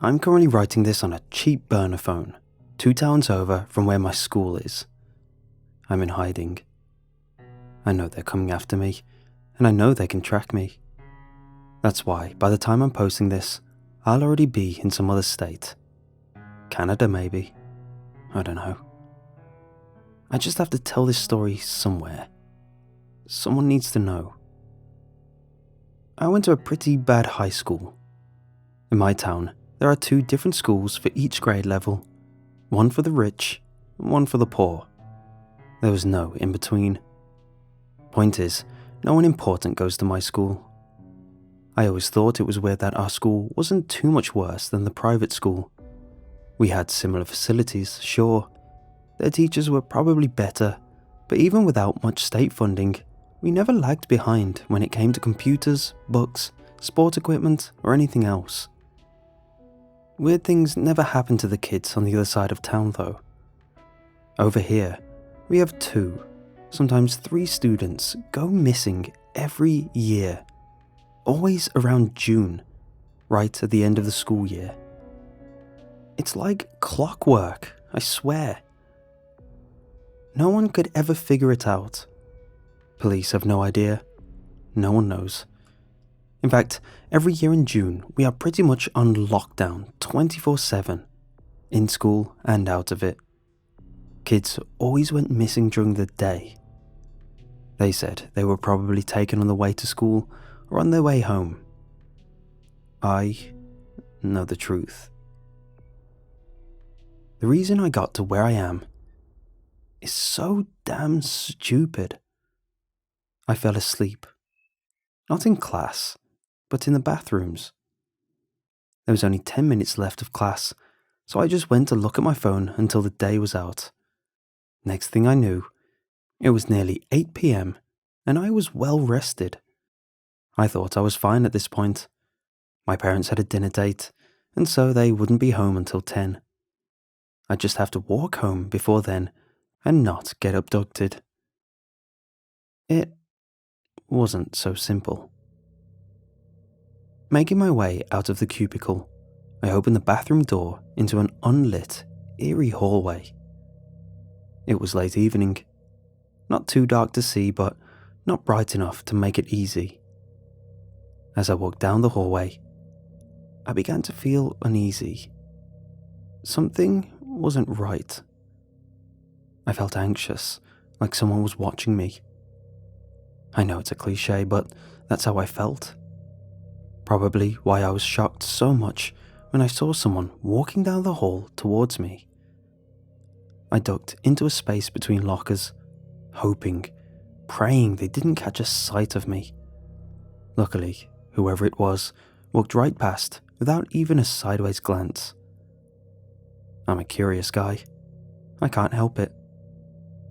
I'm currently writing this on a cheap burner phone, 2 towns over from where my school is. I'm in hiding. I know they're coming after me, and I know they can track me. That's why, by the time I'm posting this, I'll already be in some other state. Canada, maybe. I don't know. I just have to tell this story somewhere. Someone needs to know. I went to a pretty bad high school. In my town, there are 2 different schools for each grade level. One for the rich, and one for the poor. There was no in between. Point is, no one important goes to my school. I always thought it was weird that our school wasn't too much worse than the private school. We had similar facilities, sure. Their teachers were probably better, but even without much state funding, we never lagged behind when it came to computers, books, sport equipment, or anything else. Weird things never happened to the kids on the other side of town though. Over here, we have 2, sometimes 3 students go missing every year. Always around June, right at the end of the school year. It's like clockwork, I swear. No one could ever figure it out. Police have no idea. No one knows. In fact, every year in June, we are pretty much on lockdown 24/7, in school and out of it. Kids always went missing during the day. They said they were probably taken on the way to school or on their way home. I know the truth. The reason I got to where I am is so damn stupid. I fell asleep. Not in class, but in the bathrooms. There was only 10 minutes left of class, so I just went to look at my phone until the day was out. Next thing I knew, it was nearly 8 p.m. and I was well rested. I thought I was fine at this point. My parents had a dinner date, and so they wouldn't be home until 10. I'd just have to walk home before then and not get abducted. It wasn't so simple. Making my way out of the cubicle, I opened the bathroom door into an unlit, eerie hallway. It was late evening. Not too dark to see, but not bright enough to make it easy. As I walked down the hallway, I began to feel uneasy. Something wasn't right. I felt anxious, like someone was watching me. I know it's a cliche, but that's how I felt. Probably why I was shocked so much when I saw someone walking down the hall towards me. I ducked into a space between lockers, hoping, praying they didn't catch a sight of me. Luckily, whoever it was walked right past without even a sideways glance. I'm a curious guy. I can't help it.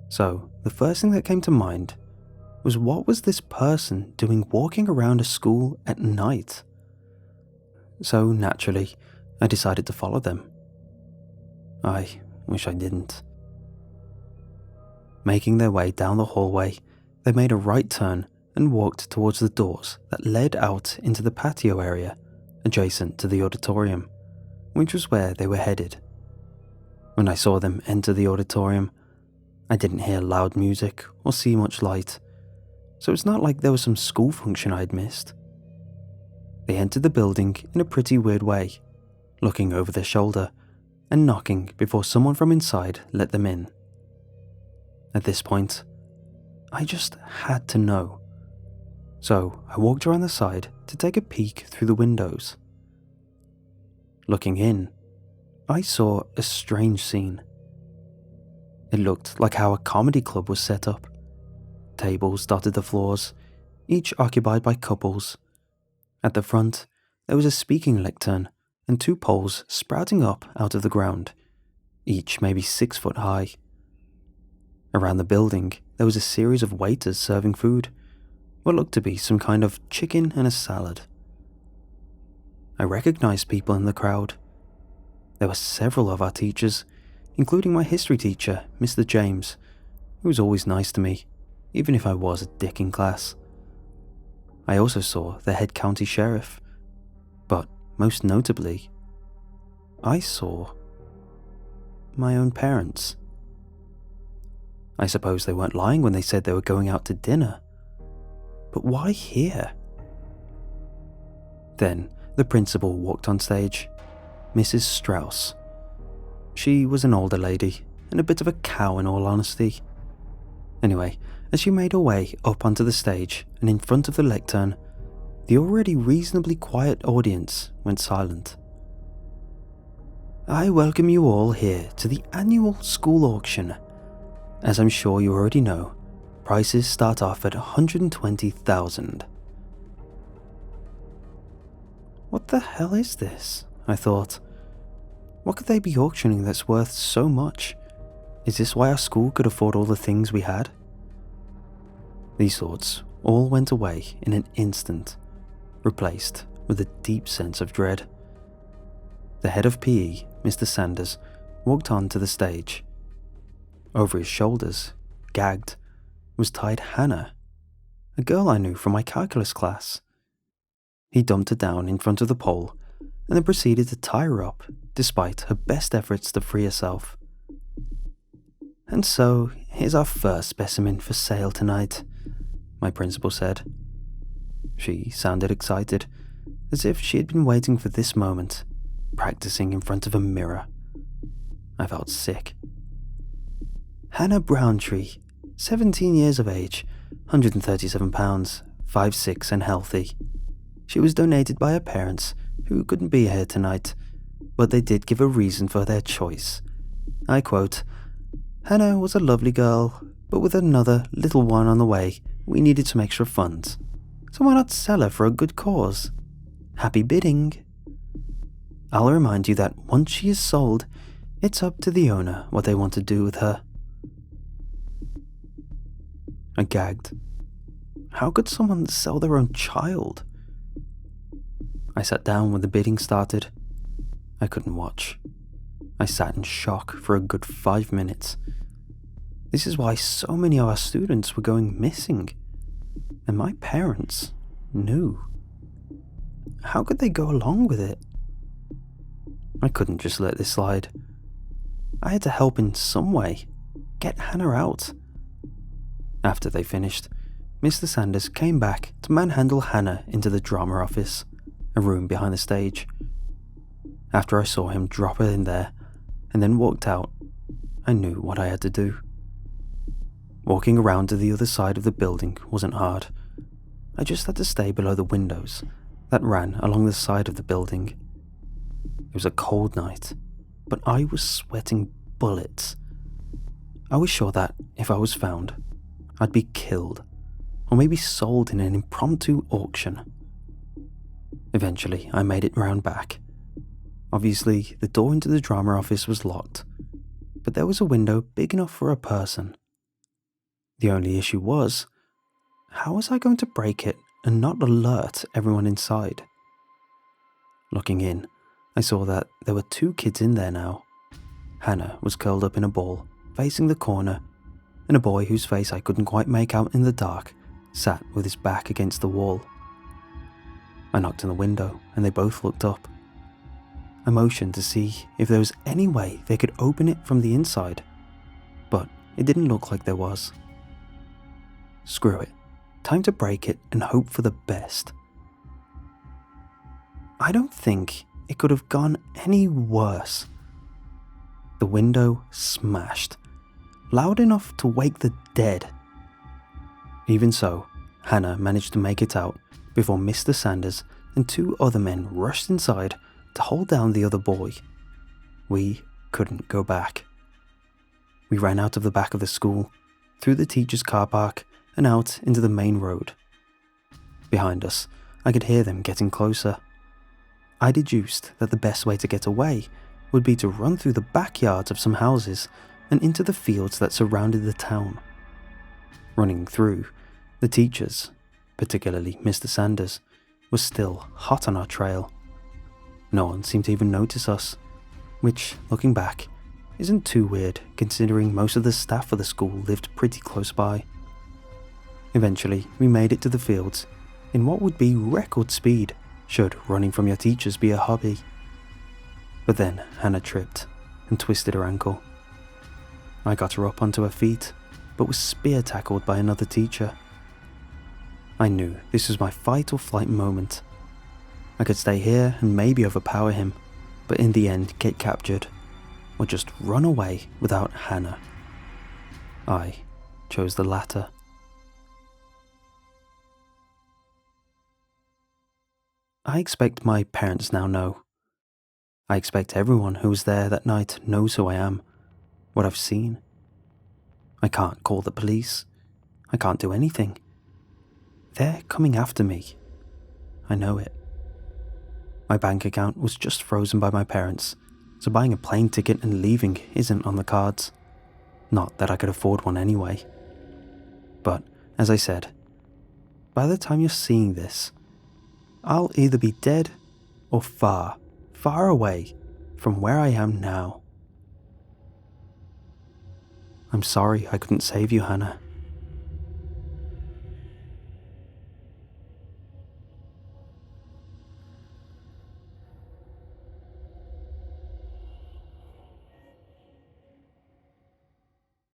So, the first thing that came to mind was, what was this person doing walking around a school at night? So naturally, I decided to follow them. I wish I didn't. Making their way down the hallway, they made a right turn and walked towards the doors that led out into the patio area adjacent to the auditorium, which was where they were headed. When I saw them enter the auditorium, I didn't hear loud music or see much light, so it's not like there was some school function I'd missed. They entered the building in a pretty weird way, looking over their shoulder and knocking before someone from inside let them in. At this point, I just had to know. So I walked around the side to take a peek through the windows. Looking in, I saw a strange scene. It looked like how a comedy club was set up. Tables dotted the floors, each occupied by couples. At the front, there was a speaking lectern and 2 poles sprouting up out of the ground, each maybe 6 foot high. Around the building, there was a series of waiters serving food, what looked to be some kind of chicken and a salad. I recognized people in the crowd. There were several of our teachers, including my history teacher, Mr. James, who was always nice to me, even if I was a dick in class. I also saw the head county sheriff, but most notably, I saw my own parents. I suppose they weren't lying when they said they were going out to dinner. But why here? Then the principal walked on stage, Mrs. Strauss. She was an older lady, and a bit of a cow in all honesty. Anyway, as she made her way up onto the stage and in front of the lectern, the already reasonably quiet audience went silent. I welcome you all here to the annual school auction. As I'm sure you already know, prices start off at $120,000. What the hell is this? I thought. What could they be auctioning that's worth so much? Is this why our school could afford all the things we had? These thoughts all went away in an instant, replaced with a deep sense of dread. The head of PE, Mr. Sanders, walked onto the stage. Over his shoulders, gagged, was tied Hannah, a girl I knew from my calculus class. He dumped her down in front of the pole and then proceeded to tie her up despite her best efforts to free herself. And so, here's our first specimen for sale tonight, my principal said. She sounded excited, as if she had been waiting for this moment, practicing in front of a mirror. I felt sick. Hannah Browntree, 17 years of age, 137 pounds, 5'6" and healthy. She was donated by her parents, who couldn't be here tonight, but they did give a reason for their choice. I quote, Hannah was a lovely girl, but with another little one on the way, we needed some extra funds. So why not sell her for a good cause? Happy bidding. I'll remind you that once she is sold, it's up to the owner what they want to do with her. I gagged. How could someone sell their own child? I sat down when the bidding started. I couldn't watch. I sat in shock for a good 5 minutes. This is why so many of our students were going missing. And my parents knew. How could they go along with it? I couldn't just let this slide. I had to help in some way. Get Hannah out. After they finished, Mr. Sanders came back to manhandle Hannah into the drama office, a room behind the stage. After I saw him drop her in there and then walked out, I knew what I had to do. Walking around to the other side of the building wasn't hard. I just had to stay below the windows that ran along the side of the building. It was a cold night, but I was sweating bullets. I was sure that if I was found, I'd be killed, or maybe sold in an impromptu auction. Eventually, I made it round back. Obviously, the door into the drama office was locked, but there was a window big enough for a person. The only issue was, how was I going to break it and not alert everyone inside? Looking in, I saw that there were 2 kids in there now. Hannah was curled up in a ball, facing the corner, and a boy whose face I couldn't quite make out in the dark sat with his back against the wall. I knocked on the window and they both looked up. I motioned to see if there was any way they could open it from the inside, but it didn't look like there was. Screw it. Time to break it and hope for the best. I don't think it could have gone any worse. The window smashed, loud enough to wake the dead. Even so, Hannah managed to make it out before Mr. Sanders and 2 other men rushed inside to hold down the other boy. We couldn't go back. We ran out of the back of the school, through the teacher's car park, and out into the main road. Behind us, I could hear them getting closer. I deduced that the best way to get away would be to run through the backyards of some houses and into the fields that surrounded the town. Running through, the teachers, particularly Mr. Sanders, was still hot on our trail. No one seemed to even notice us, which, looking back, isn't too weird considering most of the staff of the school lived pretty close by. Eventually, we made it to the fields in what would be record speed should running from your teachers be a hobby. But then Hannah tripped and twisted her ankle. I got her up onto her feet, but was spear tackled by another teacher. I knew this was my fight or flight moment. I could stay here and maybe overpower him, but in the end get captured, or just run away without Hannah. I chose the latter. I expect my parents now know. I expect everyone who was there that night knows who I am, what I've seen. I can't call the police. I can't do anything. They're coming after me. I know it. My bank account was just frozen by my parents, so buying a plane ticket and leaving isn't on the cards. Not that I could afford one anyway. But, as I said, by the time you're seeing this, I'll either be dead or far, far away from where I am now. I'm sorry I couldn't save you, Hannah.